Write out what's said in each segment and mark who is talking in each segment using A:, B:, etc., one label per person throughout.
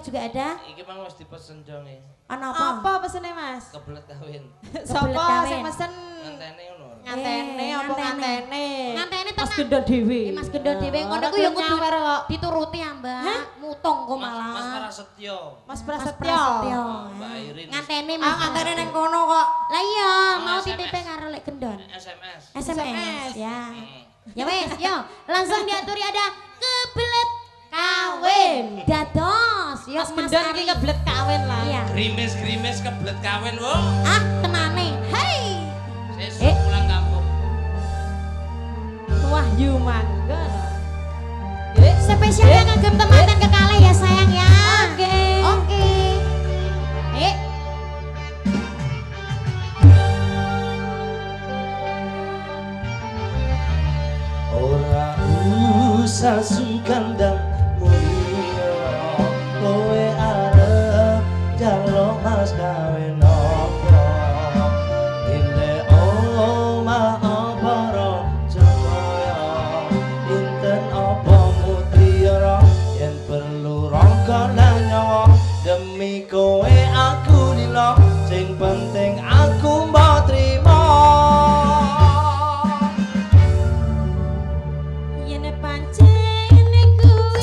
A: Juga ada.
B: Iki mang wis dipesen jong e.
A: Ana apa?
C: Apa pesene Mas?
B: Kebelet kawin.
C: Sapa sing mesen?
B: Ngantene ngono.
C: Ngantene apa ngantene?
A: Ngantene
C: Mas Gendon dhewe.
A: Mas Gendon dhewe ngono ku yo kudu dituruti ya, Mbak. Mutung kok malah.
B: Mas Prasetyo.
C: Mas Prasetyo.
B: Mbak Irin.
A: Ngantene Mas.
C: Ngantene ning kono kok.
A: Lah iya, mau titipe karo Lek Gendon. SMS. Ya. Ya wes, yo langsung diaturi ada kebelet kawin dados yo
C: Mas Gendon iki kebelet kawin lah.
A: Iya.
B: Grimis kebelet kawin wo.
A: Ah, tenane. Hei.
B: Sesuk pulang kampung.
C: Wahyu mangga.
A: Spesial ngagem teman kekalih ya sayang ya. Oke.
B: Ora usah sungkan dan mulia, kowe arep jaluk mas kawin apa? Ile omah apa Rajamaya, inten apa mutiara, yen perlu rangka lan nyawa, demi kowe aku lila, sing penting aku mbok trima.
A: Yen pancen kuwi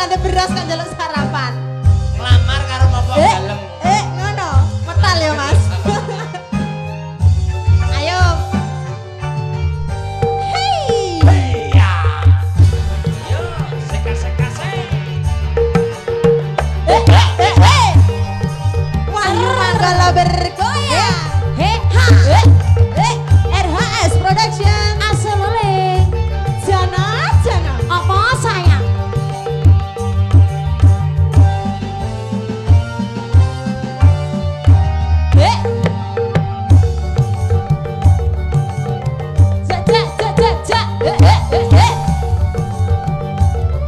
C: ada beras kan jaluk sarapan.
B: Ngelamar karo bapak galeng.
C: Ngono. Metal ya, Mas. Ayo. Hei.
B: Ya. Yo, seka-seka sek.
C: Wahyu Manggala bergoyang. RHS Production.
A: Asal-uling.
C: Jana.
A: Apa sayang?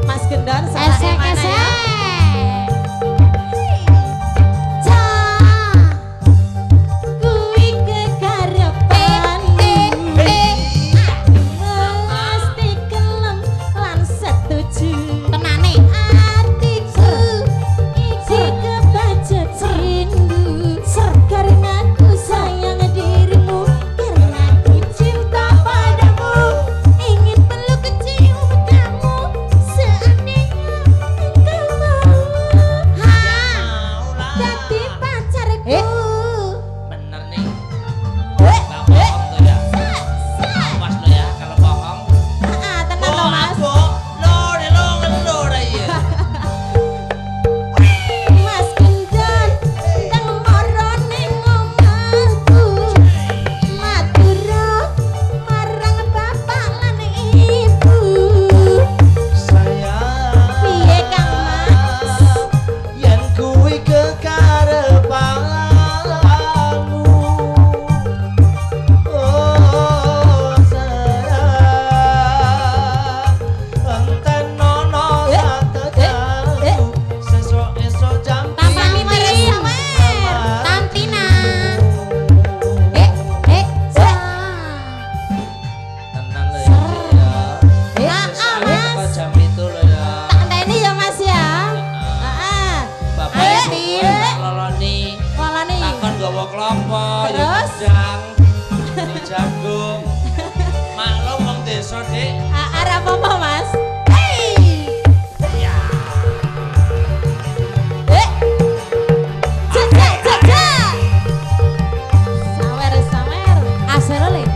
C: Mas Gendon salah
A: Esek
C: mana
A: esek.
C: ya?
A: Ja. Kuwi kekarepanmu. Mesti kelem lan setuju. Tenane. Atiku iki kebajet rindu. Karena aku sayang dirimu. Karena aku cinta padamu. Ingin peluk cium kamu. Seandainya engkau mau. Jadi pacarku.
B: Bener nih. Gak bohong tuh ya. Awas lo ya kalau bohong.
C: Tenang loh Mas.
A: Mas Gendon ndang mara ning omahku. Matura marang bapak lan ibu. Piye Kang Mas?
B: Yen kuwi kekarepanmu. Oh sayang, enten nono satejaku. Sesuk-esuk jam
A: Tampani
B: piro
A: sawer. Tantina. Sa.
B: Tenang lo ya, Cik, ya. Sesuk
A: Mas.
B: apa jam itu lo ya.
C: Tak enteni ya Mas ya.
B: Bapak
C: Ayo,
B: ini
C: Tin.
B: tak loloni.
C: Wala nih.
B: Takon gawa klopo, ya
C: Terus?
B: gedang, ya jagung. Maklum wong desa, Dik.
C: Arah apa Mas?
B: Ya.
C: Sawer.
A: Asal-uling.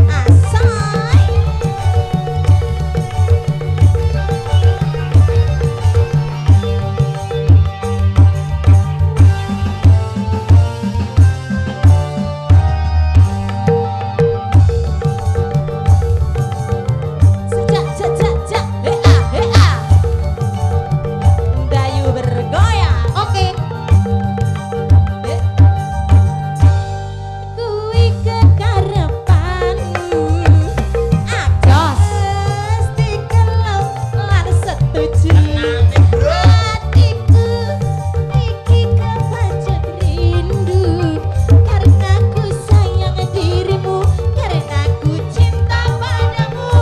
C: Asoy. Dayu bergoyang.
A: Oke. Kuwi kekarepanmu. Jos.
C: Mesti kelem lan setuju.
B: Tenang, Bro.
A: Hatiku iki kebajet rindu. Karena ku sayang dirimu. Karena ku cinta padamu.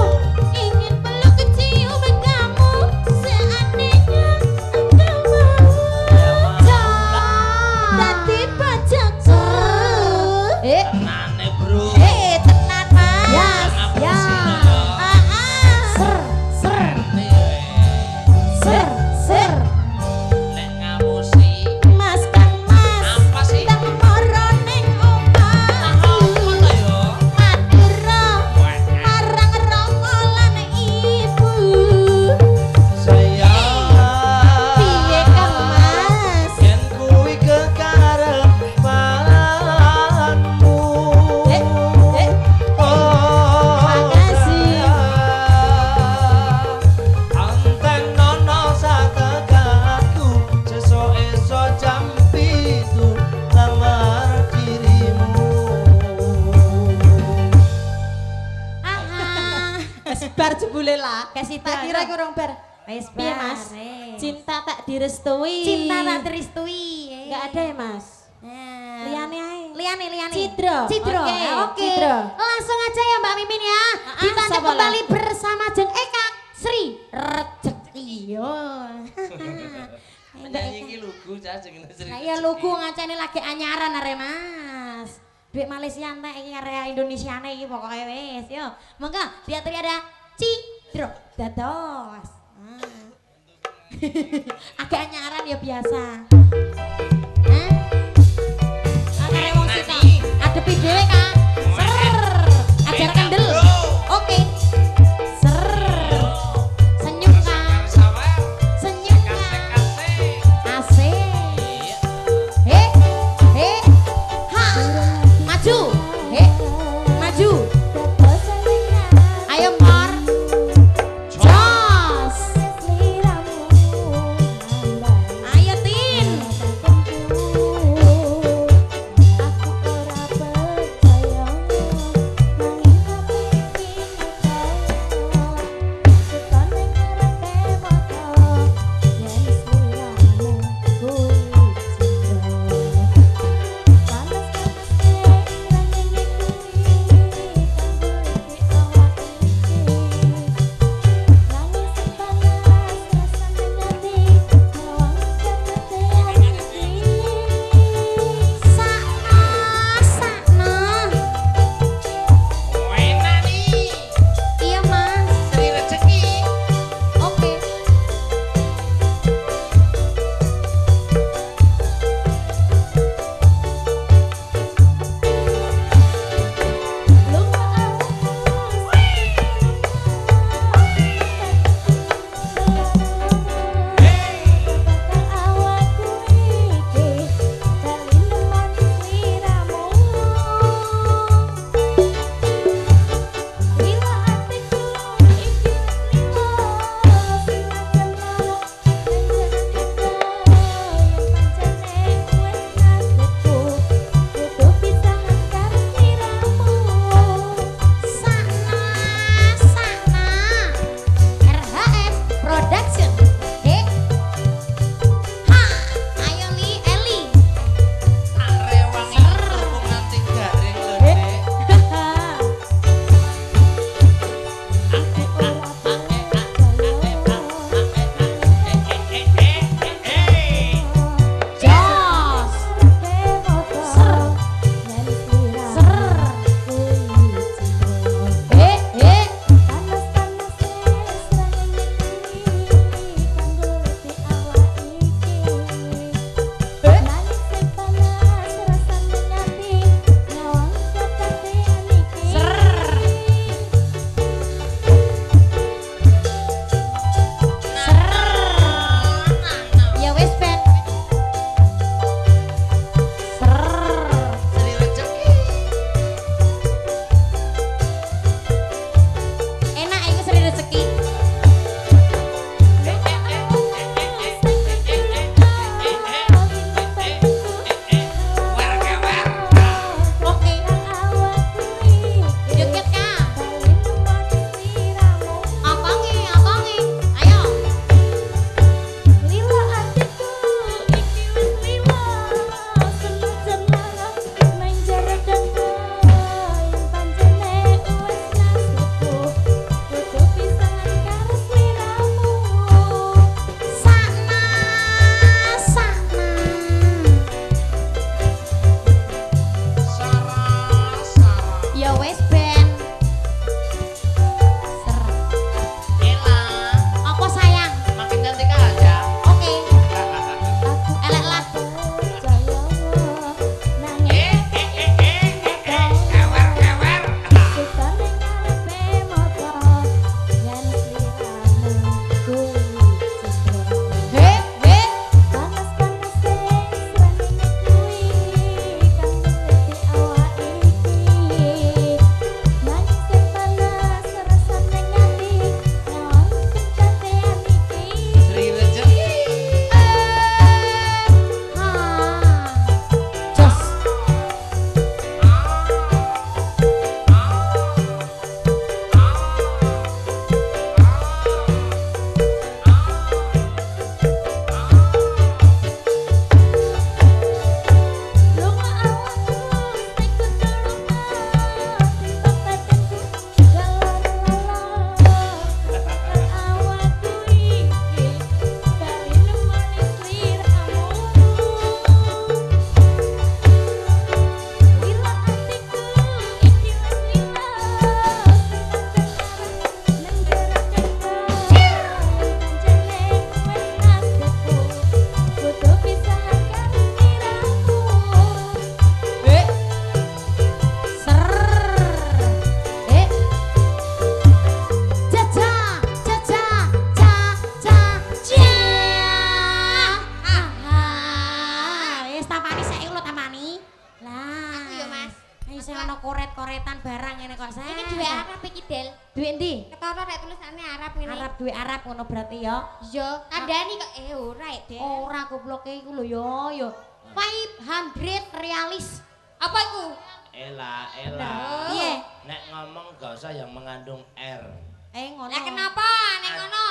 A: Ingin peluk cium kamu. Seandainya engkau mau. Dadi pacarku.
B: Tenane, Bro.
C: Tenan Mas.
A: Ya. Ser.
B: Ini,
A: Ser.
B: lek ngapusi.
A: Mas Kang Mas.
B: Apa sih?
A: Ndang mara ning omahku.
B: Apa to yo?
A: Matura marang rama lan ibu.
B: Sayang.
A: Piye Kang Mas?
B: Yen kuwi kekarepanmu. Oh,
A: Makasih.
B: sayang. Anten nono sategaku. Sesuk-esuk jam 7 lamar dirimu.
C: Bar jebule lah.
A: Kasih
C: Tak kira kurang bar.
A: Wis
C: Piye Mas? Cinta tak direstui.
A: Cinta tak direstui.
C: Enggak ada ya Mas? Liane ae.
A: Liane.
C: Cidro.
A: Cidro.
C: Oke,
A: Oke.
C: Cidro.
A: Langsung aja ya Mbak Mimin ya. Ditanya
C: sapa lah?
A: kembali bersama Jeng Eka Sri Rejeki. Yo.
B: Penyanyi iki lugu cah jenenge Sri.
A: Nah iya lugu ngaceni lagi anyaran are Mas. Duit Malaysia entek iki area Indonesia iki pokoknya wis yo. Monggo diaturi ada Cidro dados. Agak nyaran ya biasa. Hah? Ada wong sita. Adepi dhewe kan. Ser. Ajar kendel. Oke. Ser. Senyum kan. Senyum kan. Asik. He. He. Ha. Maju. He. Maju. Ayo Mar. Jos. Ayo Tin. coretan barang ini kok saya.
D: Ini duwe Arab iki, Del.
A: Duwe ndi?
D: Ketara rek tulisane Arab ngene.
A: Arab duwe Arab ngono berarti ya.
D: Iya, kandhani kok ora ya, Del.
A: Ora gobloke iku lho yo. 500 realis.
D: Apa iku?
B: Ela.
A: Piye?
B: Nek ngomong gak usah yang mengandung R.
A: Ngono.
D: Lah kenapa nek ngono,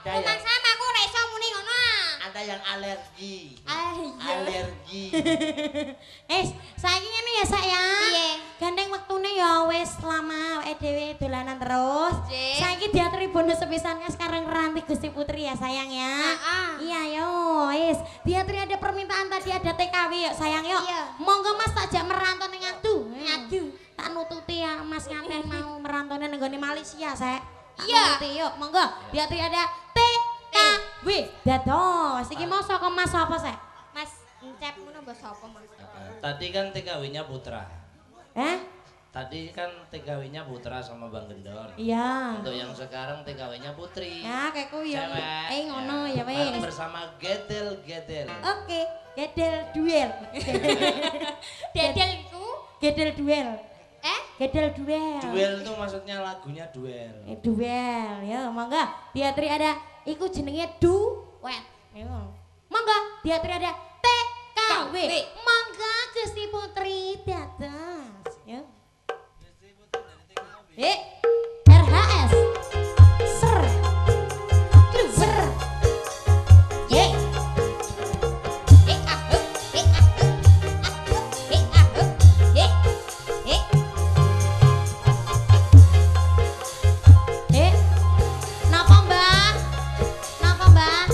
B: Ada
D: Rumah
B: yang-
D: sama aku ora iso muni ngono.
B: Ada yang alergi.
D: Iya.
B: Alergi.
A: Saiki ngene ya, Sak ya.
D: Piye?
A: Gandeng wektune ya wis lama awake dhewe dolanan terus.
D: Jek.
A: Saiki diaturi bonus sepisannya sekarang Ranti Gusti Putri ya sayang ya.
D: Heeh.
A: Iya yo, wis. Diaturi ada permintaan tadi ada TKW ya sayang yo.
D: Iya.
A: Monggo Mas takjak merantau ning ngadu.
D: Ngadu.
A: Tak nututi ya Mas nganten mau merantaunya ning nggone Malaysia, Sek. Tak
D: Iya.
A: nututi yuk, monggo. Diaturi ada TKW. Dados, iki mau saka Mas apa, Sek?
D: Mas Encep ngono mbok sapa, Mas?
B: Tadi kan TKW-nya Putra. Tadi kan TKW-nya Putra sama Bang Gendor.
A: Iya.
B: Untuk yang sekarang TKW-nya Putri.
A: Ya, kayak ku ya.
B: Cewek.
A: Ngono ya
B: Bareng
A: wis.
B: bersama Gedel.
A: Oke, gedel duel.
D: Dedel iku
A: Gedel duel. Gedel duel.
B: Duel tuh maksudnya lagunya duel.
A: Duel ya, monggo. Diatri ada iku jenenge duet. Yo. Monggo, diatri ada TKW. Monggo Gusti Putri dados. Ya. RHS. Ser. Kluwer. Ye. Napa Mbah? Napa Mbah?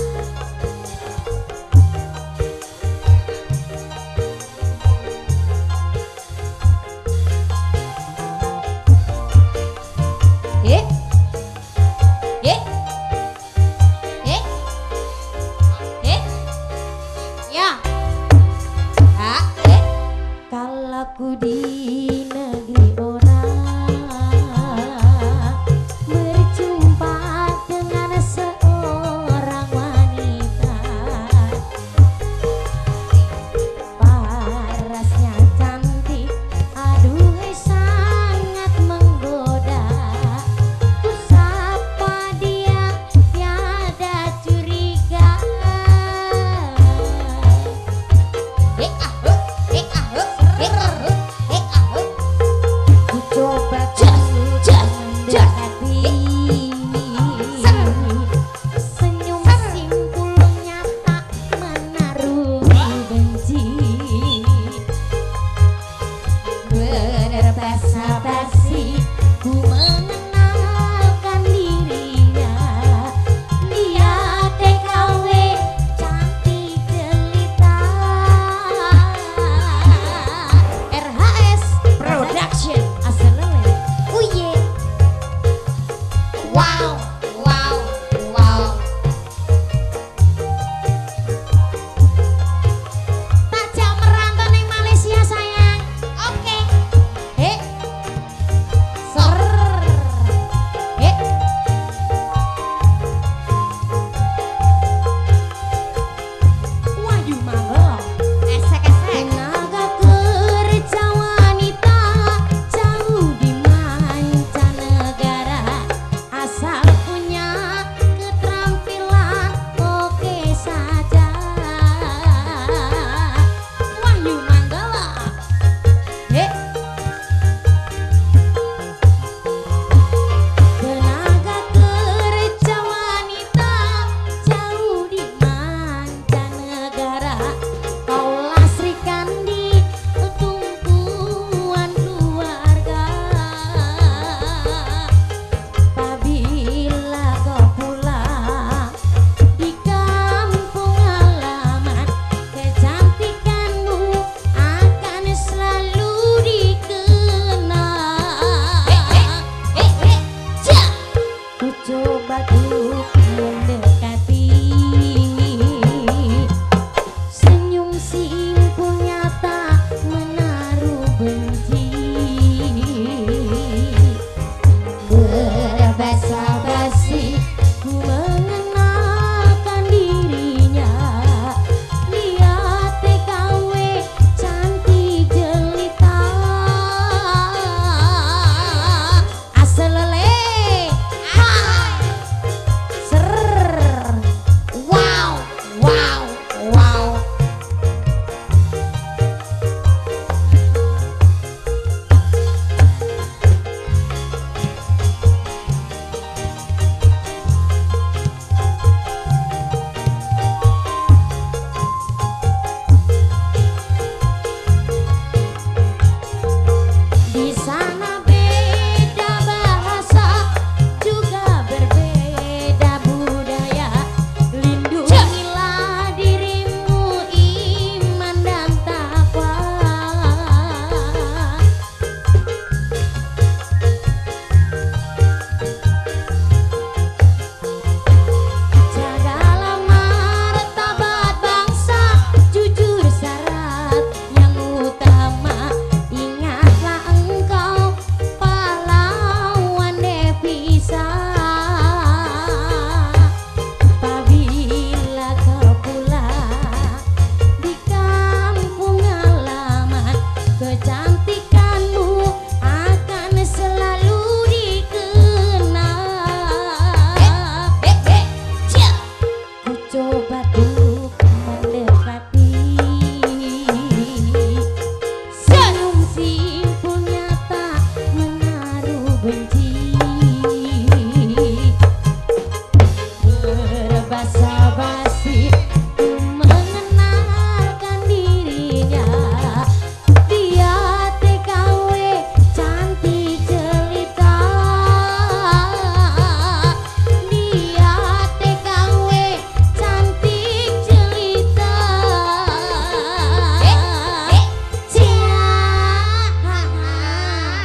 A: baduk mendekati senyum simpul nyata menaruh benci berbasa-basi mengenalkan dirinya dia TKW cantik jelita dia TKW cantik jelita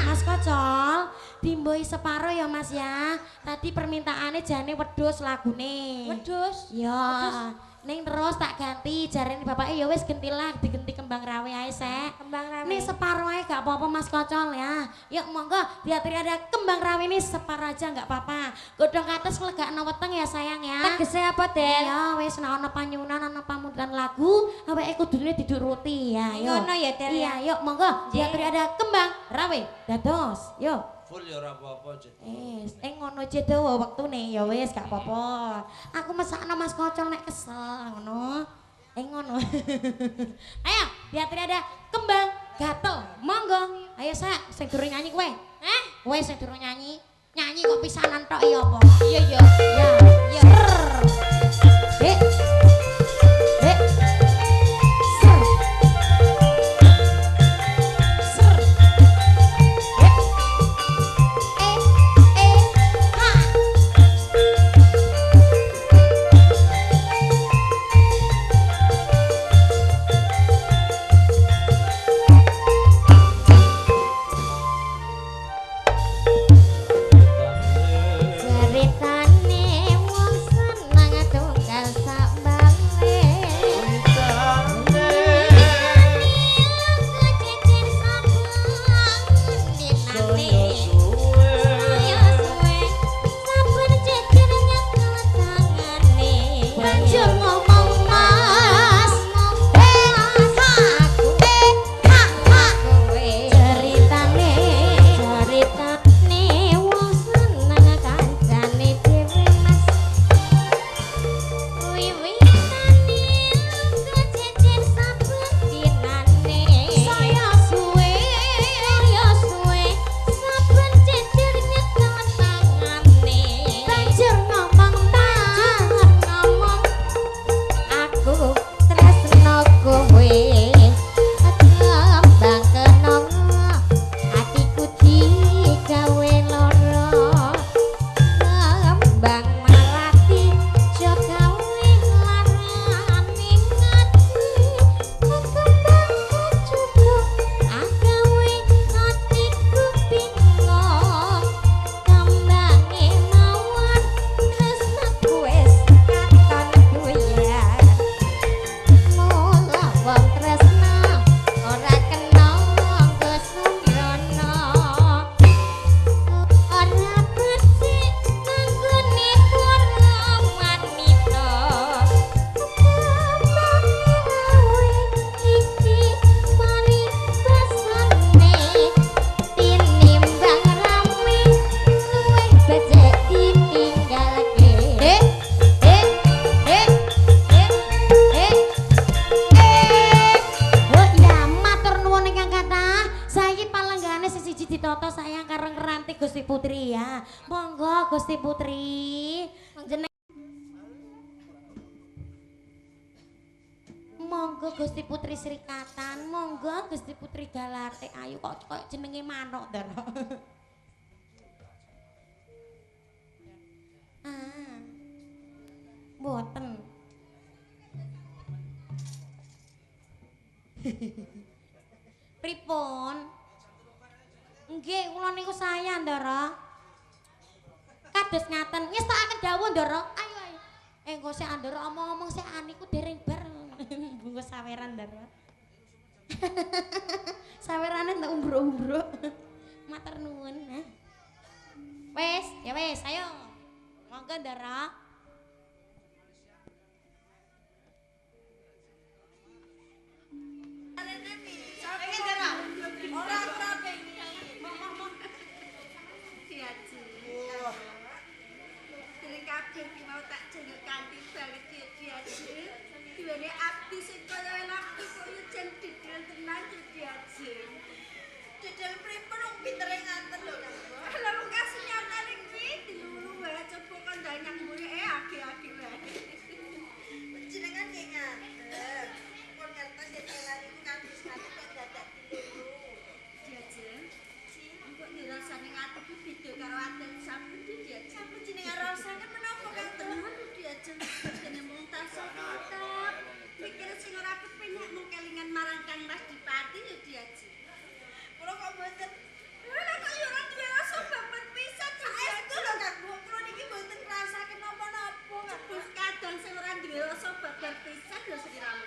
A: Mas Kocol dimboi separo ya Mas ya tadi permintaannya jane wedhus lagune
D: Wedhus.
A: ya ning terus tak ganti jarene bapaknya ya wis gentilah digenti kembang rawe ae sek
D: Kembang rawe.
A: nih separo ae gak apa-apa Mas Kocol ya yuk monggo diaturi ada kembang rawe ini separo aja gak apa-apa godhong kates legakno weteng ya sayang ya
D: Tegese apa, Del?
A: ya wis nek ana panyunan ana pamundutan lagu awake kudune dituruti ya yuk
D: Ngono ya, Del.
A: iya yuk monggo diaturi ada kembang rawe dados yuk
B: Full ya ora apa-apa, Jet.
A: ngono aja dawa wektune ya wis gak apa-apa. Aku mesakno Mas Kocol nek kesel ngono. Ngono. Ayo, diaturi ada kembang gatel. Monggo. Ayo sak sing durung nyanyi kowe. Kowe sing durung nyanyi. Nyanyi kok pisanan tok ya apa?
D: Iya, iya.
A: Ya.
D: Iya.
A: Dek. Dek. Ser. Ser. Dek. Ha.
D: Ceritane wong seneng tunggal sak bale. Kececer sabang dinane. Ayo suwe sabar cecer nyekel tangane.
A: Banjur ngomong Mas.
D: Aku kowe
A: Ceritane
D: ceritane wong seneng kancane dhewe Mas. Wiwitane kececer saben dinane.
A: saya suwe.
D: Saben cecer nyekel tangane.
A: Banjur ngomong Mas.
D: ngomong aku tresno kowe kembang kenong atiku digawe lara kembang marati jo gawe larane ngati kembang kecubuk agawe atiku bingung kembange mawon tresnaku wis katon buyar mula wong tresna ora kena kesembrono ora becik nanggone para wanita kembange gawe iki mari basane tinimbang rame luwih becik ditinggalke
A: Oh ya matur nuwun ingkang kathah. Saiki palenggane siji ditata sayang karo ngeranti Gusti Putri ya. Monggo Gusti Putri. Jeneng Monggo Gusti Putri Srikatan, monggo Gusti Putri Galate. Ayo kok koyo jenenge manuk to. Ah. Mboten. Pripun? Nggih, kula niku saya, Ndara. Kados ngaten, ngestakaken dawuh, Ndara. Ayo ayo. Engko sik Ndara omong-omong sik aniku dereng bar. Bungkus saweran, Ndara. Sawerane tak umbruk-umbruk. Matur nuwun, nah. Wes, ya wes, ayo. Monggo, Ndara.
E: Dereng kabeh ki mau tak jeneng kanthi balik iki aja. duweni ati sing kaya enak kok yo jen didel tenan jadi ajeng. Didel pripun wong pintere ngaten lho Kang. Lah wong kasunyatane kuwi dilulu wae coba kandhanyang mburi age-age wae. Jenengan nggih ngaten. Pun ngertos yen elan iku kados ngaten kok dadak dilulu. Diajeng. Kok dirasane ngaten ku beda karo aten sampun diajeng. Sampun jenengan rasane menapa Kang tenan diajeng dene mung tasah tetep. Pikir sing ora kepenak mung kelingan marang Kang Mas Dipati ya diajeng. Kula kok mboten. Lah kok yo ora duwe rasa babar pisan saestu lho Kang. Kula niki mboten ngrasake napa-napa. Kabeh kadang sing ora duwe rasa babar pisan lho sliramu.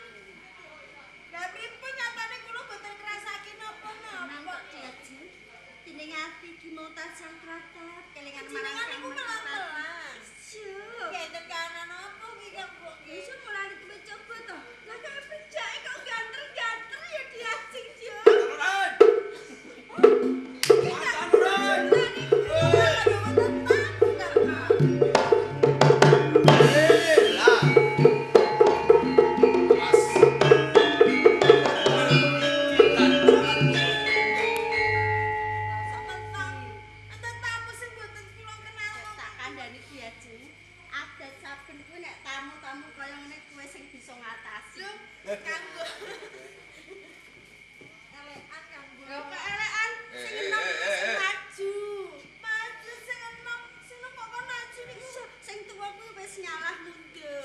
E: Lah pripun nyatane kula mboten ngrasake napa-napa diajeng. Dening ati ki mau tansah tratap kelingan marang Kang Mas Dipati. Ngeten kanan apa ki Kang Mbok? Iso mulai kowe coba to. Lah kaya penjake kok ganter-ganter ya diajeng yo.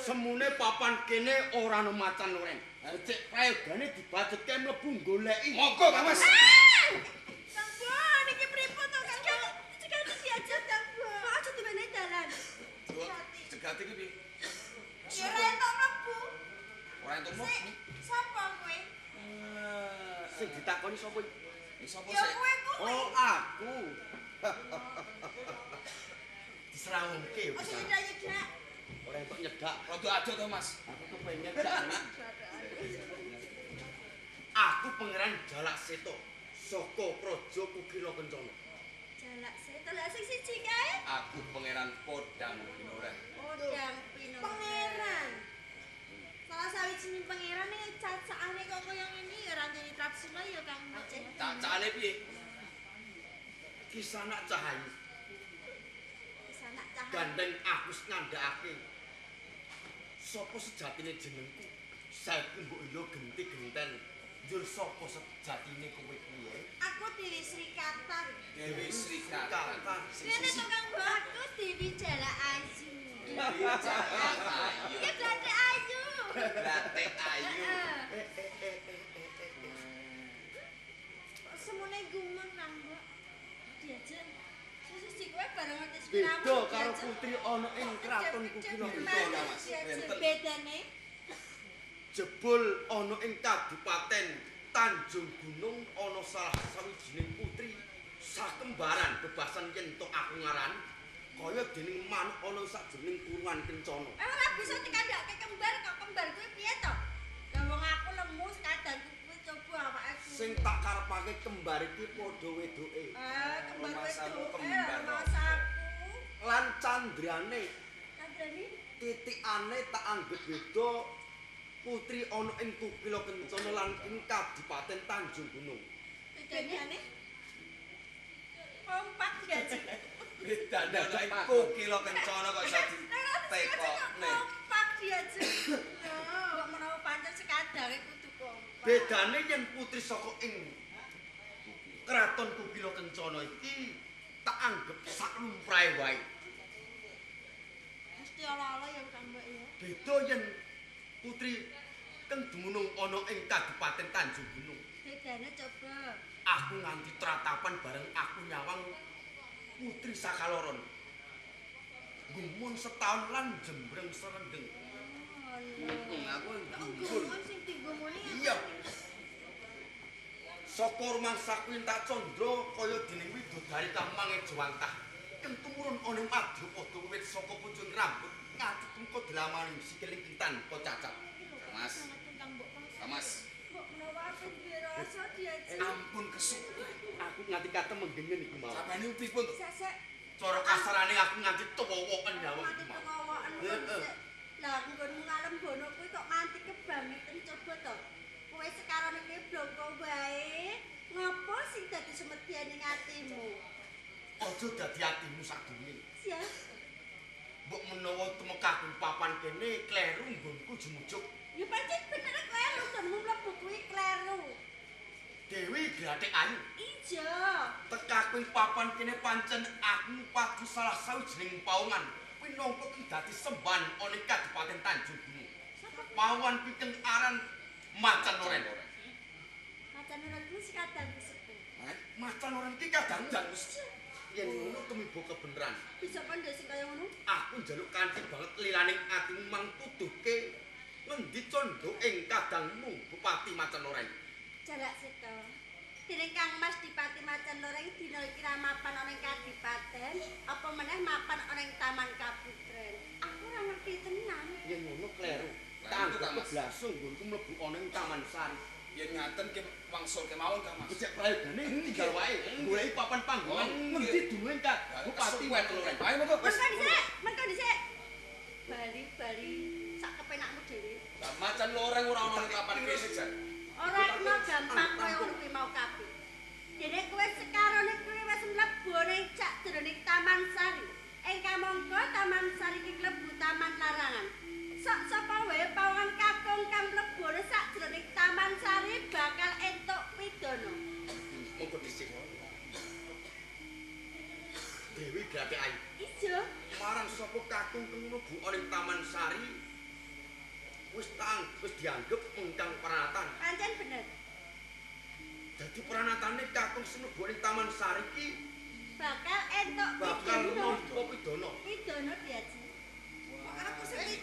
F: Semune papan kene ora ono macan oren. Cek prayogane dibajetke mlebu goleki. Monggo Kang Mas.
E: Kang Bo, niki pripun to Kang Bo? Cegati diajak Kang Bo. Kok aja diwenehi dalan.
F: Cegati ki piye?
E: Ya ora entuk mlebu.
F: Ora entuk mlebu.
E: Sapa kowe?
F: Sing ditakoni sapa iki? Sapa
E: Ya
F: sih?
E: kowe kuwi.
F: Oh, aku. Diserangke
E: Aja
F: bisa.
E: nyedak-nyedak.
F: Ora entuk nyedak.
B: Rada aja to, Mas.
F: Aku kepengen nyedak. Aku pangeran Jalak Seto saka Praja Kukila Kencana.
E: Jalak seto lha sing siji kae.
B: Aku pangeran Podang Pinoren.
E: Odang Pinoren. Pangeran. Salah sawijining pangeran ning cacakane kok kaya ngene ya ora duwe Tratsuna ya Kang Aceh.
B: Cacane piye?
F: Kisanak Cahayu
E: Sanak cahaya.
F: gandeng aku ngandhakake. Sapa sejatine jenengku? Saiki mbok yo genti-genten. Njur sapa sejatine kowe kuwi?
E: Aku Dewi Sri Katar.
B: Dewi Sri Katar.
E: Rene to Kang Bo, aku Dewi Jalak Ayu.
B: Dewi Jalak Ayu.
E: Iki blate ayu.
B: Blate ayu.
E: Kok semune gumun Kang Bo. Diajeng. Sisi kowe bareng ngerti
F: Beda karo putri ana ing kraton Kukila Kencana, Mas.
E: Bedane
F: Jebul ana ing Kadipaten Tanjung Gunung ana salah sawijining putri sakembaran bebasan yen tok aku ngaran kaya dening manuk ana sajroning kurungan kencana.
E: ora bisa dikandhake kembar kok kembar kuwi piye to? Lah wong aku lemu kadang kuwi coba awake.
F: Sing tak karepake kembar iki padha wedoke.
E: Kembar
B: Masamu
E: wedok.
B: kembar,
E: Masaku.
F: Lan candrane
E: Kandrani
F: titikane tak anggap beda putri ana ing Kukila Kencana lan ing Kadipaten Tanjung Gunung.
E: bedane kompak gaji.
B: Bedane ana ing Kukila Kencana kok iso ditekokne.
E: Kompak diajeng. Kok menawa pancen sekadare kudu kompak.
F: Bedane yen putri saka ing kraton Kukila Kencana iki tak anggap sak lumrahe wae.
E: Mesti ala-ala ya Kang Mbak ya.
F: Beda yen putri kang dumunung ana ing Kadipaten Tanjung Gunung.
E: Bedane coba.
F: Aku nganti tratapan bareng aku nyawang putri sakaloron. Gumun setahun lan jembreng serendeng. Aku gumun.
E: Sing digumuni
F: Iya. Saka rumangsa kuwi tak candra kaya dening widodari kang mangejawantah. Kang tumurun ana ing Madyapada wiwit saka pucung rambut nganti tungkol delamaning sikiling kintan kok cacat.
B: Mas. Mas.
E: Mbok menawa aku duwe rasa diajeng.
B: Ampun kesuwen.
F: Aku nganti katem menggengen iku mau.
B: Sabane pripun to?
E: Sesek
F: Cara kasarane aku nganti tuwowoken nyawang
E: mati
F: iku mau.
E: pengawakan. Lah nggonmu ngalem bono kuwi kok manti kebak semedya ning atimu.
F: Aja dadi atimu sadurunge.
E: Siap.
F: Mbok menawa tumekah ing papan kene kleru nggonku jumujuk.
E: Ya pancen bener kleru jenengmu mlebu kuwi kleru.
F: Dewi Gratik Ayu.
E: Ijo.
F: Teka ing papan kene pancen aku padu salah sawijining paungan. Pinangka ki dadi semban ana ing Kadipaten Tanjung Gunung. Pawan pikeng aran Macan Loren.
E: Macan Loren kuwi kadang sepuh.
F: Macan Loren ki kadang yen ngono tumiba kebenaran.
E: Bisa pandhe sing kaya ngono?
F: Aku njaluk kanthi banget lilaning atimu mang tuduhke ngendi condho ing kadangmu Bupati Macan Loren.
E: Jarak sito. Dening Kang Mas Dipati Macan Loren dina iki ra mapan ana ing Kadipaten, apa meneh mapan ana ing Taman Kaputren. Aku ora ngerti tenan.
F: Yen ngono kleru. Tak keblasung nggonku mlebu ana ing Taman Sari.
G: Yen ngaten ki wangsul kemawon Kang Mas.
F: Becek prayogane tinggal wae. Goleki papan panggongan ngendi duwe Kak Bupati Macan Loren.
G: Ayo monggo.
E: Mengko dhisik. Bali sak kepenakmu dhewe.
G: Lah Macan Loren ora ana ning papan kene jan.
E: Ora kena gampang kaya ngono kuwi mau kabeh. Dene kowe sekarone kuwi wis mlebu ning cak jroning Taman Sari. Ing kamangka Taman Sari iki klebu taman larangan. Sok sapa wae pawangan kakung kang mlebu sak jroning Taman Sari bakal entuk pidana.
F: Monggo dhisik. Dewi Gratik Ayu.
E: Ijo.
F: Marang sapa kakung kang mlebu ana ing Taman Sari wis dianggep ingkang pranatan.
E: Pancen bener.
F: Dadi pranatane kakung sing mlebu ning Taman Sari ki
E: Bakal entuk
F: bakal
E: pidana.
F: nampa pidana.
E: Pidana diaji. Aku sing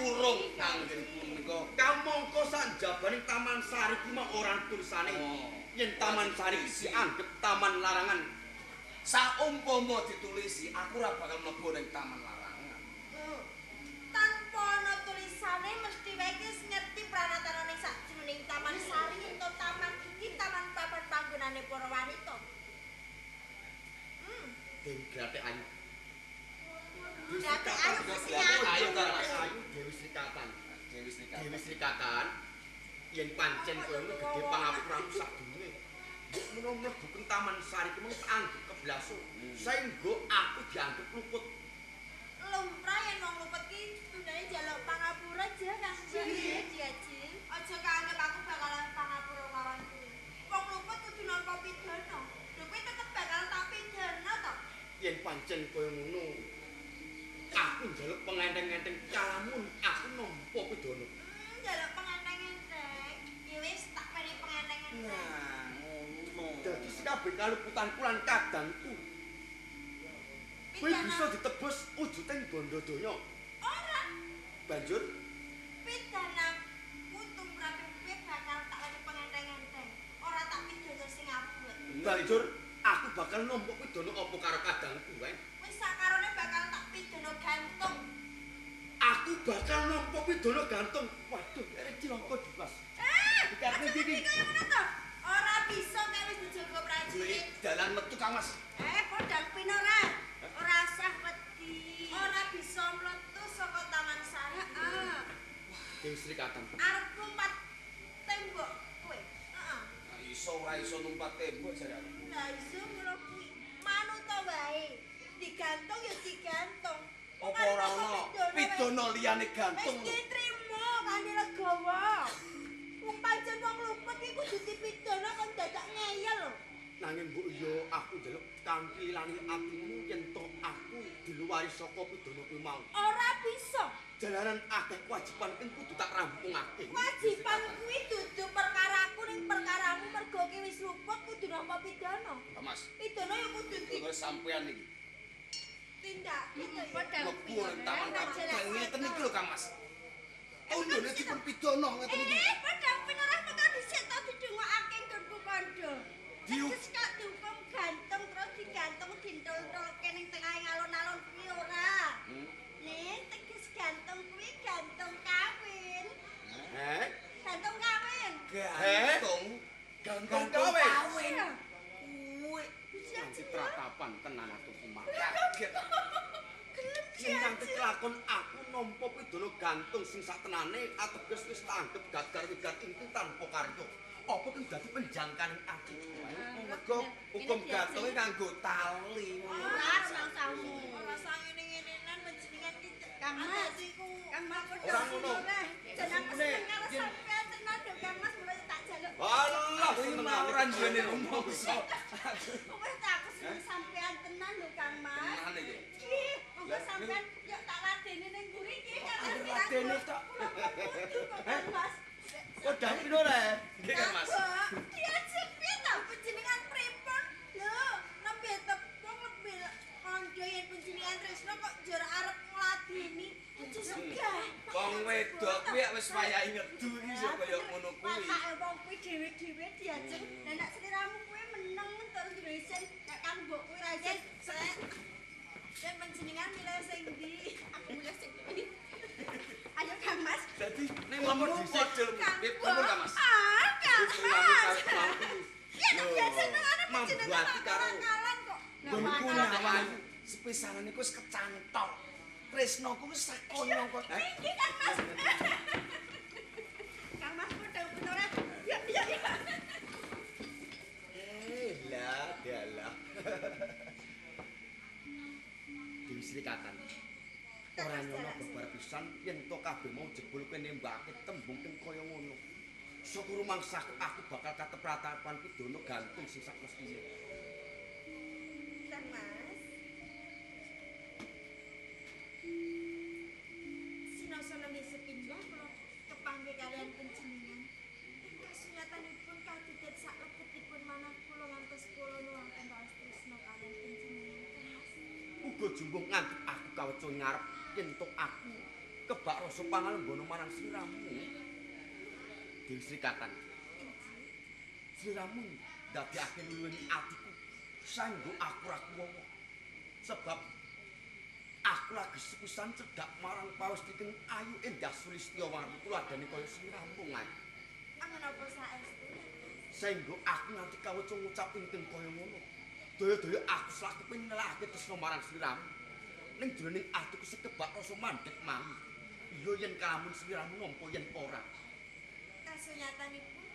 F: Urung kanggen punika. Kamangka sanjabaning Taman Sari ki mah ora tulisane. Yen Taman Sari ki dianggep taman larangan.
G: Saumpama ditulisi aku ora bakal mlebu ning taman larangan.
E: Tanpa ana tulisane mesti wae wis ngerti pranatane ning sajroning Taman Sari ento taman iki taman papan panggonane para wanita.
F: Dewi Gratik Ayu.
E: Gratik Ayu wis
F: Ayu
E: nyaku.
F: Ayu Dewi Srikatan.
G: Dewi Srikatan.
F: Dewi Srikatan. Yen pancen kowe gedhe pangapuramu sadurunge. Mbok menawa mlebu ing Taman Sari ki mung anggap keblaso. Saengga aku dianggep luput.
E: Lumrah yen wong luput ki tundane njaluk pangapura aja Kang Diaji. Aja kanggep aku bakalan pangapura lawan kuwi. Wong luput kudu nampa pidana. Lho kuwi tetep bakal tak pidana to.
F: Yen pancen koyo ngono, aku njaluk pengenteng-enteng kalamun aku nampa pidana.
E: Njaluk pengenteng-enteng. Ya wis tak paring pengenteng-enteng.
G: Nah, ngono.
F: Dadi sakabeh kaluputanku lan kadangku. Kowe bisa ditebus wujuding bondo donya.
E: Ora
F: Banjur
E: pidana tumrap kowe bakal tak paring pengenteng-enteng. Ora tak pidana sing abot.
F: banjur aku bakal nampa pidana apa karo kadangku wae.
E: Wis sakarone bakal tak pidana gantung.
F: Aku bakal nampa pidana gantung. Waduh, arek cilaka dibas. Dikane iki.
E: Kaya ngono to. Ora bisa nek wis dijaga prajurit.
G: Dalan metu Kang Mas.
E: Podang pinora. Ora usah wedi. Ora bisa mlebu saka Taman Sari. Heeh.
F: Dewi Srikatan.
E: Arep lumpat tembok kowe. Heeh.
G: Nah, ora iso numpat tembok jare aku.
E: Lah iso ngono kuwi. Manut wae. Digantung ya digantung.
G: Apa ora ana pidana liyane gantung?
E: Wis ditrimo kanthi legawa. Wong pancen wong luput iki kudu dipidana kon dadak ngeyel lho.
F: Nanging mbok yo aku njaluk kanthi lani atimu yen to aku diluwari saka pidana kuwi mau.
E: Ora bisa.
F: Jalaran akeh kewajiban ing kudu tak rampungake.
E: Kewajiban kuwi dudu perkaraku ning perkaramu mergo ki wis luput kudu nampa pidana.
G: Kang Mas.
E: Pidana ya kudu
G: Terus sampean iki.
E: ditindak gitu ya.
G: Mlebu ning taman kapten ngeten iki lho Kang Mas. Tundone dipun pidana ngeten iki.
E: Padahal pinarah tekan dhisik to didongakake nggonku kandha.
G: Diu.
E: Wis gak dihukum gantung terus digantung dintol-tolke ning tengah alun-alun kuwi ora. Nih, tegese gantung kuwi gantung kawin. Gantung kawin.
F: Gantung kawin. Kuwi nanti tratapan tenan atuh kumar.
G: Kaget.
F: Yen nganti kelakon aku nampa pidana gantung sing satenane ateges wis tanggep gagar wigar inti tanpa karya. apa kuwi dadi penjangkaning ati. Mergo hukum gantunge nganggo tali.
E: Ora sang ngene-ngenenan menjenengan ki Kang Mas iku. Kang Mas
F: Ora ngono.
E: Jeneng setengah sampean tenan lho Kang Mas mulai tak jaluk.
F: Allah seneng ora duweni rumangsa.
E: Wis tak seneng sampean tenan lho Kang Mas.
F: Tenan iki.
E: Ih, monggo sampean yo tak ladeni ning mburi iki Kang Mas.
F: Ladeni tok.
E: Kang Mas.
F: Kok dampi ora? Nggih Kang Mas.
E: Dia sepi ta panjenengan pripun? Lho, nembe tepung nembe kandha yen panjenengan tresno kok njur arep ngladeni. Aja segah.
F: Wong wedok kuwi wis wayahe ngedu iki kaya ngono kuwi.
E: Makake wong kuwi dhewe-dhewe diajeng. Lah nek sliramu kuwi meneng terus ndresen nek kan mbok kuwi ra isin. Sing panjenengan milih sing ndi? Aku milih sing ndi. Ayo Kang Mas.
F: Dadi ning lemur dhisik jel pripun Kang Mas?
E: Ah, Kang Mas. Ya nek
F: Lho,
E: biasa nengane panjenengan
F: membuat karo
E: kalan kok.
F: Gonku nyawan sepisanan iku wis kecantok. Tresnoku wis sakono kok.
E: Iki Kang Mas. Kang Mas padha ora? Ya ya ya.
F: Lah, dalah. Dewi Srikatan. Ora nyono bebar pisan yen to kabeh mau jebul kene mbake tembung keng kaya ngono. Syukur mangsa aku bakal katep ratapan pidana gantung sing sak mestine.
E: Kang Mas. Sinosone sepindhah kula kepanggih kalian panjenengan. Kasunyatanipun kadudet sak lebetipun manah kula ngantos kula nuwuhaken raos tresna kalian panjenengan.
F: Uga jumbung nganti aku kaweca ngarep yen to aku kebak rasa pangalembono marang sliramu. Dewi Srikatan. Sliramu ndadekake luluhing atiku sanggo aku ra kuwowo. Sebab aku lagi sepisan cedhak marang Pawesti kang ayu endah Sulistyawarni tuladhane kaya sliramu ngae.
E: Amun apa saestu?
F: Sanggo aku nganti kaweca ngucap ingkang kaya ngono. Daya-daya aku sak kepengin nelakake tresna marang sliramu. Ning jroning atiku sekebak rasa mandhek mang. Iya yen kalamun sliramu nampa yen ora.
E: Kasunyatanipun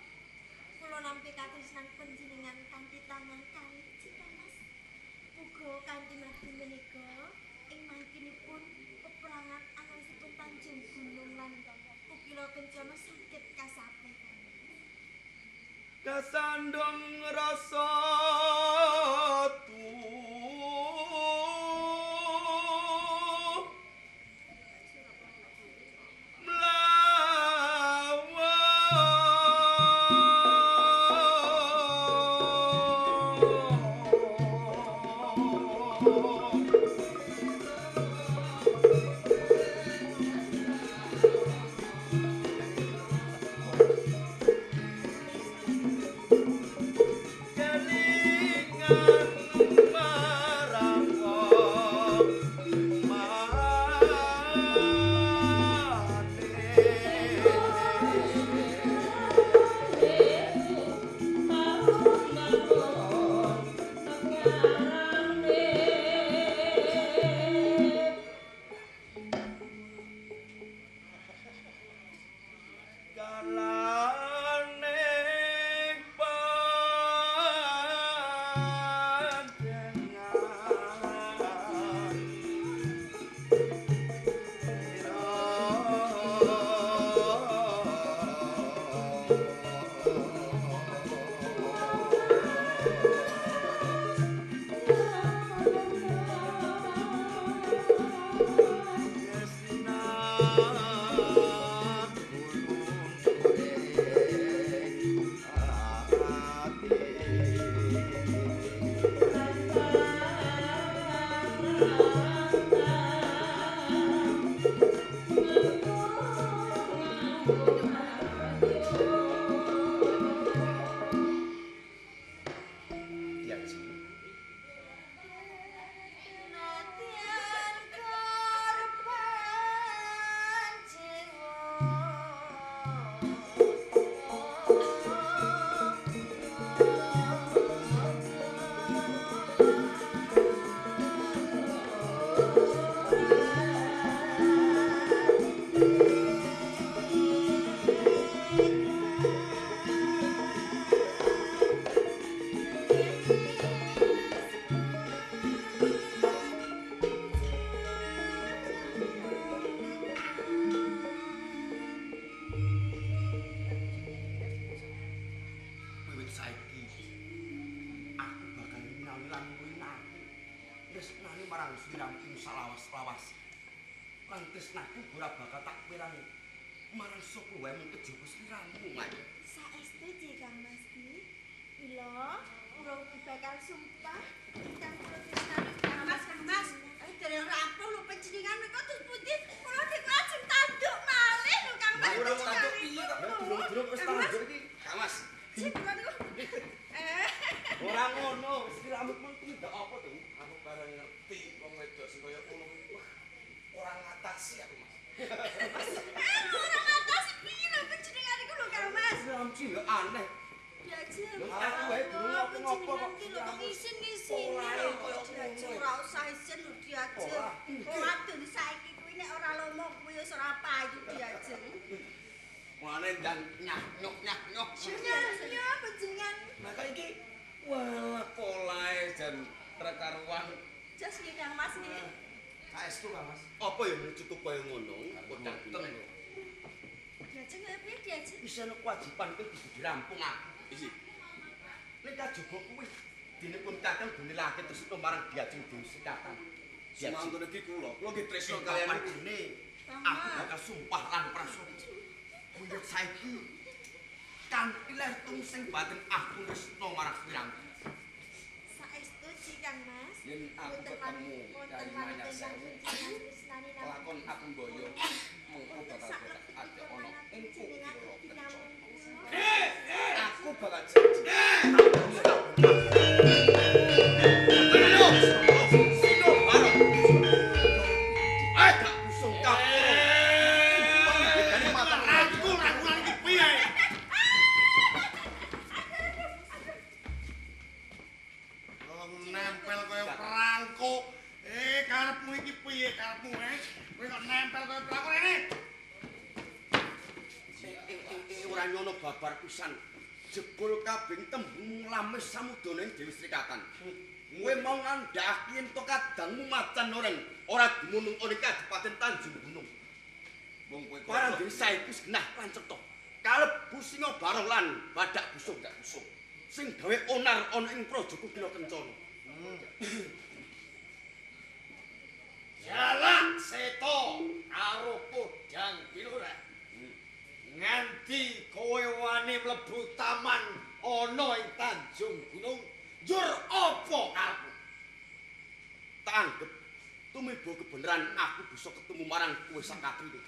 E: kula nampi katresnan panjenengan kanthi tangan kali Kang Mas. Uga kanthi mati menika ing mangkinipun peperangan antawisipun Tanjung Gunung lan Ukila Kencana sugih kasape.
F: Kasandung rasa salawas-lawas. Lan tresnaku ora bakal tak pirangi. Marang sapa wae mung kejaba sliramu, Mas.
E: Saestu Ji Kang Mas Ki. Mila kula bakal sumpah ingkang kula tresnani Kang Mas. Dereng rampung lho panjenengan menika terus pundi kula nek lajeng tanduk malih lho Kang Mas.
F: Ora tanduk piye kok durung wis tanduk iki, Kang Mas.
E: Sing kula niku.
F: Ora ngono, sliramu mung tindak apa to? Aku bareng ngerti wong wedok sing kaya ngono kuwi. Ora ngatasi aku, Mas.
E: Ora ngatasi piye lho panjenengan niku lho Kang Mas.
F: Sliramu sing aneh.
E: Diajar.
F: Aku wae durung ngopo-ngopo kok.
E: Kok isin-isin ora usah isin lho diajar. Ora dene saiki kuwi nek ora lomo kuwi wis ora payu diajar.
F: Mulane ndang nyah-nyok.
E: Iya panjenengan.
F: Maka iki wah polahe jan rekaruan.
E: Jas iki Kang Mas iki.
F: Saestu Kang Mas. Apa ya cukup kaya ngono? Kodang teng.
E: Diajar kaya piye diajar?
F: Bisa ana kewajiban kuwi kudu dirampung aku. Iki. Nek kajaba kuwi dene pun kakang gune laki terus marang diajeng dewe sekatan. Semanggon iki kula nggih tresno kaliyan dene. Aku bakal sumpah lan prasaja. Wiwit saiki kanthi lertung sing batin aku tresno marang sliramu.
E: Saestu Ji Kang Mas.
F: Yen aku ketemu kali Manyar Sewu, lakon aku mboyo mengko bakal ada ana ing kira aku bakal janji. Sino bareng. Gak busung kapur. Penggedane mata aku iki piye?
G: Nempel kaya perangko. Karepmu iki piye karepmu, Kowe kok nempel kaya perangko rene?
F: Ora nyono babar pisan. Jebul kabing tembung lamis samudana ing Dewi Srikatan. Kowe mau ngandhaki ento kadangmu macan oreng, ora dumunung ing Kadipaten Tanjung Gunung. Wong kowe parang dhewe saiki genah lan cetha. Kalebu singa barong lan badak busung gak busung. Sing gawe onar ana ing Praja Kukila Kencana.
G: Jalak seto karo podang pilura. Nganti kowe wani mlebu taman ana ing Tanjung Gunung, njur apa karepmu?
F: Tak anggep tumiba kebenaran aku bisa ketemu marang kowe sakatri.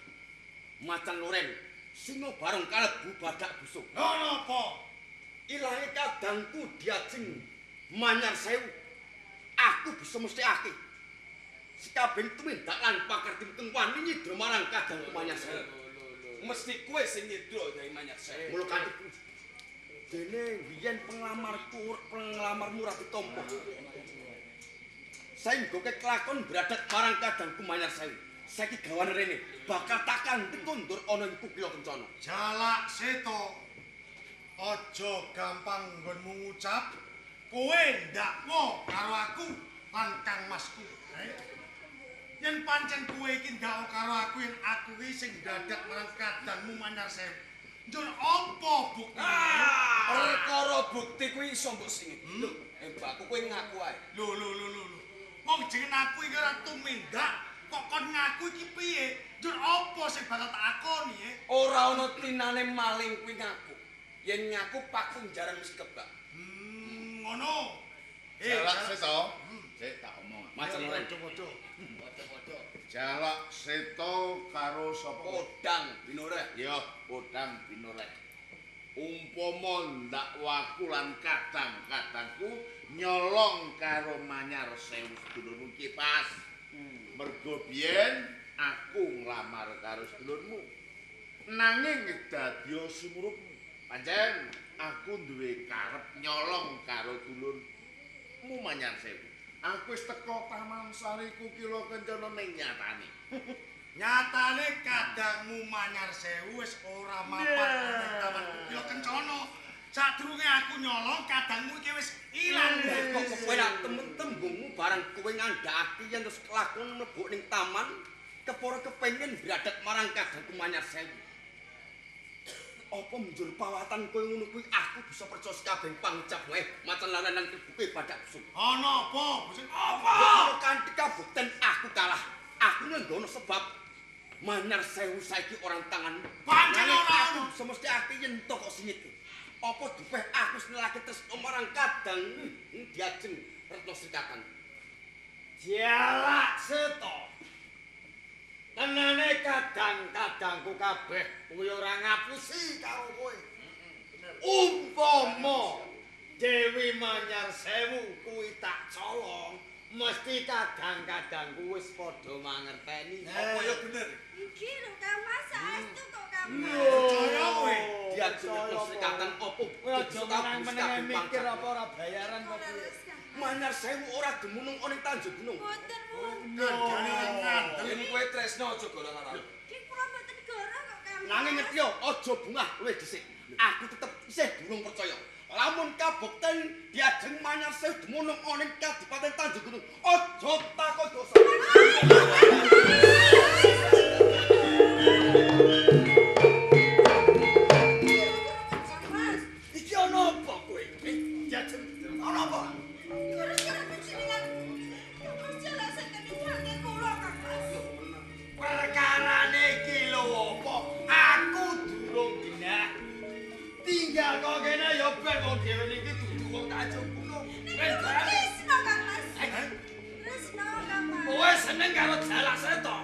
F: Macan loren, singa barong kalebu badak busung.
G: Ngono apa?
F: Ilahe kadangku diajeng Manyar Sewu. Aku bisa mesthekake. Sikabeng tumindak lan pakarti teng wani nyidra marang kadangku Manyar Sewu. Mesti kowe sing nyidra dari Manyar Sewu. Mula kanthi dene biyen penglamarmu ora ditampa. Saengga kelakon beradat marang kadangku Manyar Sewu. Saiki gawane rene bakal tak kandhek kondur ana ing Kukila Kencana.
G: Jalak seto. Aja gampang nggonmu ngucap. Kowe ndakwa karo aku lan Kang Masku. Yen pancen kowe iki ndakwa karo aku yen aku iki sing dadak marang kadangmu Manyar Sewu. Njur apa buktine?
F: Perkara bukti kuwi iso mbok singit. Lho, mbakku kowe ngaku ae.
G: Lho. Wong jeneng aku iki ora tumindak, kok kon ngaku iki piye? Njur apa sing bakal tak akoni,
F: Ora ana tinane maling kuwi ngaku. Yen ngaku pakung jaran mesti kebak.
G: Ngono.
H: Jalak seto. Sik tak omong.
F: Macan loren.
G: Padha-padha.
H: Jalak seto karo sapa?
F: Podang binoreh.
H: Ya, podang binoreh. Umpama ndakwaku lan kadang-kadangku nyolong karo Manyar Sewu sedulurmu iki pas. Mergo biyen aku nglamar karo sedulurmu. Nanging dadya sumurupmu. Pancen aku duwe karep nyolong karo dulurmu Manyar Sewu. Aku wis teko Taman Sari Kukila Kencana ning nyatane.
G: Nyatane kadangmu Manyar Sewu wis ora mapan ning Taman Kukila Kencana. Sadurunge aku nyolong kadangmu iki wis ilang.
F: Kok kowe nak temen-tembungmu barang kowe ngandhakake yen terus kelakon mlebu ning taman kepara kepengin beradat marang kadangku Manyar Sewu. Apa mundur pawatan kowe ngono kuwi aku bisa percaya kabeh pangucap wae macan laran lan kebuke badak busuk.
G: Ana apa? Bocah apa?
F: Kanthi kabukten aku kalah. Aku nggono sebab Manyar Sewu saiki orang tangan.
G: Pancen ora ono.
F: Semesti ati yen to kok singit. Apa dupeh aku senelake tresno marang kadang diajeng Retno Srikatan.
I: Jalak seto. Tenane kadang-kadangku kabeh kuwi ora ngapusi karo kowe. Umpama Dewi Manyar Sewu kuwi tak colong, mesti kadang-kadangku wis padha mangerteni.
F: Apa ya bener?
E: Iki lho Kang Mas, saestu kok Kang Mas.
G: Percaya kowe.
F: Diajeng Retno Srikatan apa
I: Aja meneng mikir apa ora bayaran kok kuwi.
F: Manyar Sewu ora dumunung ana ing Tanjung Gunung.
E: Mboten pun.
G: Kandhane ora ngandel.
F: Yen kowe tresno aja golongan.
E: Iki kula mboten goro kok Kang Mas.
F: Nanging ngerti yo, aja bungah luwih dhisik. Aku tetep isih durung percaya. Lamun kabukten diajeng Manyar Sewu dumunung ana ing Kadipaten Tanjung Gunung, aja takon dosa.
E: Kang Mas,
F: Iki ana apa kowe? Diajeng ana apa?
E: gara-gara panjenengan Kang Mas jalan senten ninggalke kula Kang Mas.
I: Perkarane iki lho apa? Aku durung genah. Tinggal kok kene ya ben wong dhewe niki dudu wong Tanjung Gunung. Wis bareng.
E: Tresno Kang Mas. Tresno Kang Mas.
I: Kowe seneng karo jalak seto.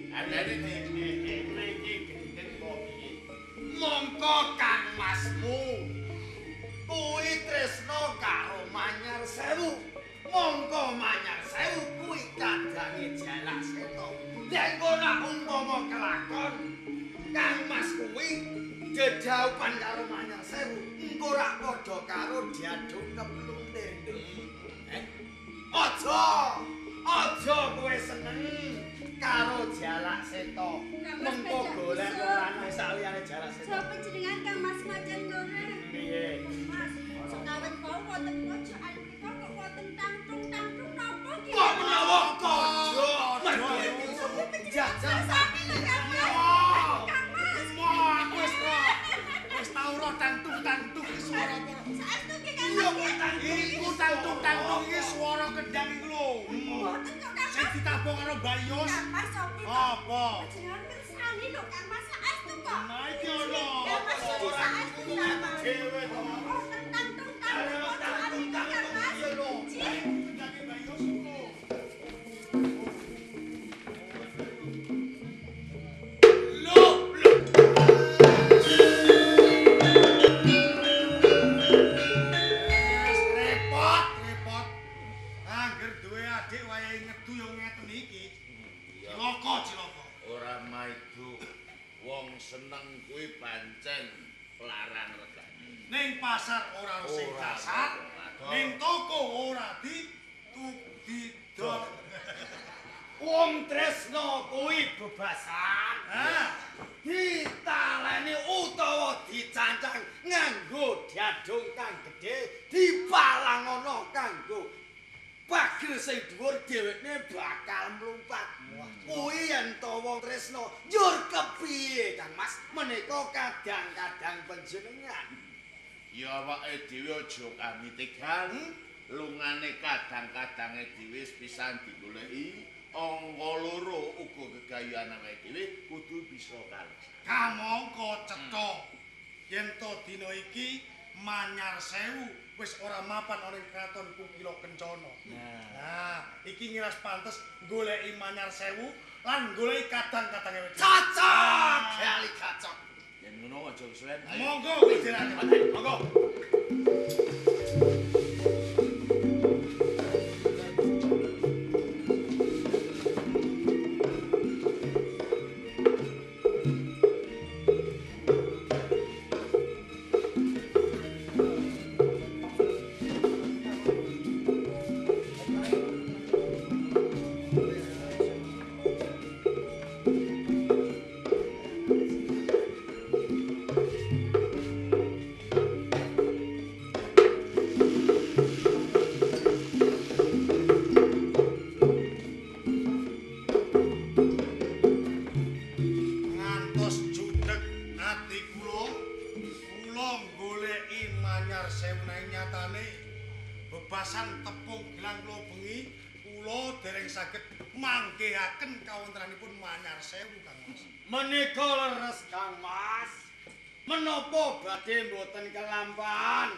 H: Adane
I: Iki gendhen kok piye? Mongko Kang Masmu kuwi tresno karo Manyar Sewu. Mongko Manyar Sewu kuwi kadange jalak seto. Yen ora umpama kelakon Kang Mas kuwi jejauhan karo Manyar Sewu, engko ora padha karo diaduk keplung tende. Aja kowe seneng karo jalak seto. Mengko golek ora ana saliyane jalak seto.
E: Jawab panjenengan Kang Mas macan goreng.
I: Piye?
E: Mas, sekawit wau wonten pojokan mriku kok wonten tangtung-tangtung napa ki?
I: Kok menawa kaja mergo
E: Jajal sami lho Kang Mas. Kang Mas.
G: Wis tau ora tantung-tantung iki swara apa?
E: Saestu ki Kang
G: Iya,
E: Mas.
G: iku tantung-tantung iki swara kendang iku lho.
E: Mboten kok Kang
G: Sing
E: Mas.
G: ditabung karo Bayus.
E: Kang Mas sopi.
G: Apa?
E: Panjenengan mirsani lho Kang Mas saestu kok.
G: Nah iki ono.
E: Kang Mas iki saestu sama.
G: Dhewe to.
E: Wonten tangtung-tangtung pojokan mriku Kang Mas.
G: Iya lho.
E: Cih.
G: Kendhange Bayus lho. Repot. Angger duwe adik wayahe ngedu yo ngeten iki. Cilaka.
H: ora maido wong seneng kuwi pancen larang regane.
G: Ning pasar ora sing
H: Ora,
G: dasar,
H: ora.
G: ning toko ora didol.
I: wong tresno kuwi bebasan. Ditaleni utawa dicancang nganggo diadung kang gedhe dipalang ana kanggo pagel sing dhuwur dhewekne bakal mlumpat. Kuwi yen to wong tresno njur kepiye Kang Mas menika kadang-kadang panjenengan.
H: Ya awake dhewe aja kamitegan. Lungane kadang-kadange dhewe pisan digoleki. Angka loro uga gegayuhan awake dhewe kudu bisa kalih.
G: Kamangka cetha yen to dina iki Manyar Sewu wis ora mapan ana ing kraton Kukila Kencana. Nah, iki ngiras pantes goleki Manyar Sewu lan goleki kadang-kadange wedhe.
I: Cocok, kali cocok.
H: Yen ngono aja kesuwen.
G: Monggo widherake.
I: Monggo.
G: bebasan tepung gilang kula bengi kula dereng saged manggihaken kawontenanipun Manyar Sewu Kang Mas.
I: Menika leres Kang Mas. Menapa badhe mboten kelampahan?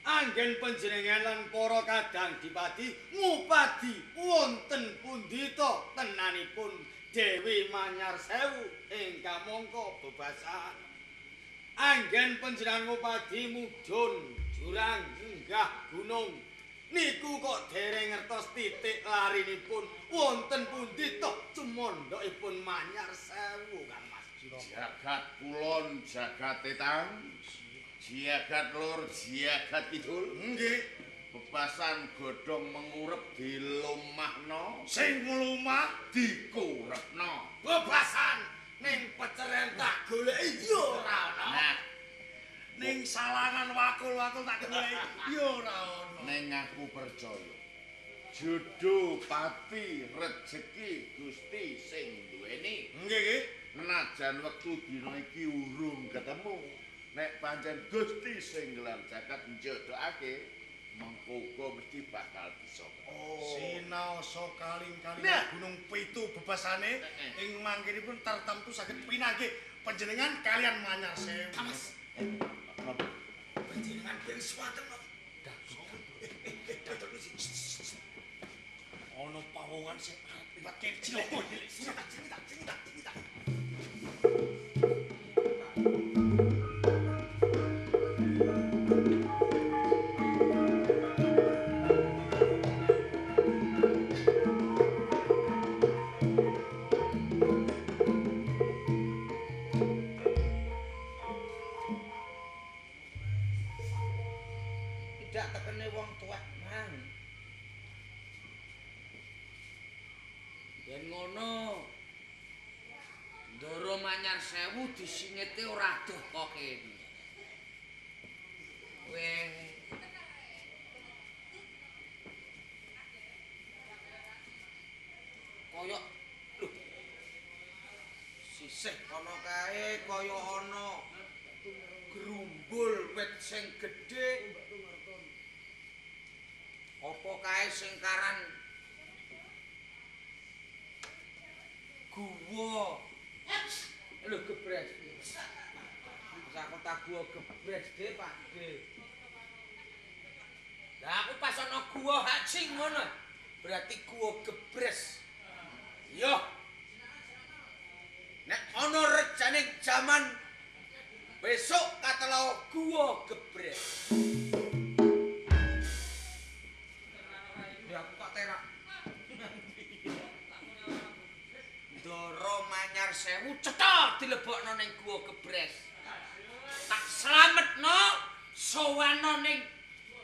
I: Anggen panjenengan lan para kadang dipati ngupadi wonten pundi to tenanipun Dewi Manyar Sewu ingkang mongko bebasan. Anggen panjenengan ngupadi mudhun jurang munggah gunung. Niku kok dereng ngertos titik larinipun wonten pundi to cumondhokipun Manyar Sewu Kang Mas.
H: Jagat kulon, jagat tetang, jagat lor, jagat kidul.
G: Nggih,
H: bebasan godhong mengurep dilumahno,
G: sing nglumah
H: dikurepno.
I: Bebasan ning peceren tak goleki yo ora ana.
H: Nah,
G: ning salangan wakul-wakul tak goleki yo ora ono.
H: ning aku percaya. Jodoh pati rejeki Gusti sing duweni.
G: Nggih, nggih.
H: Najan wektu dina iki urung ketemu. Nek pancen Gusti sing gelar jagat njodohake, mengko uga mesti bakal bisa.
G: Sinaosa kaling-kaling
H: Nah.
G: Gunung Pitu bebasane ing mangkinipun tartamtu saged pinanggih panjenengan kalian Manyar Sewu.
I: Mas. Panjenengan ben suwaten kok.
G: Ono pawongan sing liwat kecil. Cinta.
B: Tidak tekene wong tuwek mang. Yen ngono Ndara Manyar Sewu disingete ora adoh kok kene. Weng kaya lho sisih ana kae kaya ana grumbul wit sing gedhe apa kae sing karan guwa lho gebres sakota guwa gebres de Pak De lah aku pas ana guwa haji ngono berarti guwa gebres yo nek ana rejane jaman besok katelo guwa gebres ya aku kok terak Ndara Manyar Sewu cetha dilebokno ning guwa gebres tak slametno sowana ning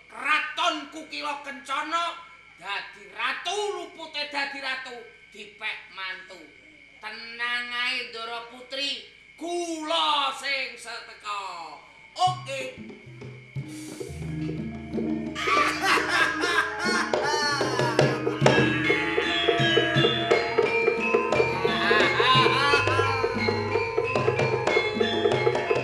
B: kraton Kukila Kencana dadi ratu lupute dadi ratu dipek mantu tenang ae Ndara Putri kula sing seteka oke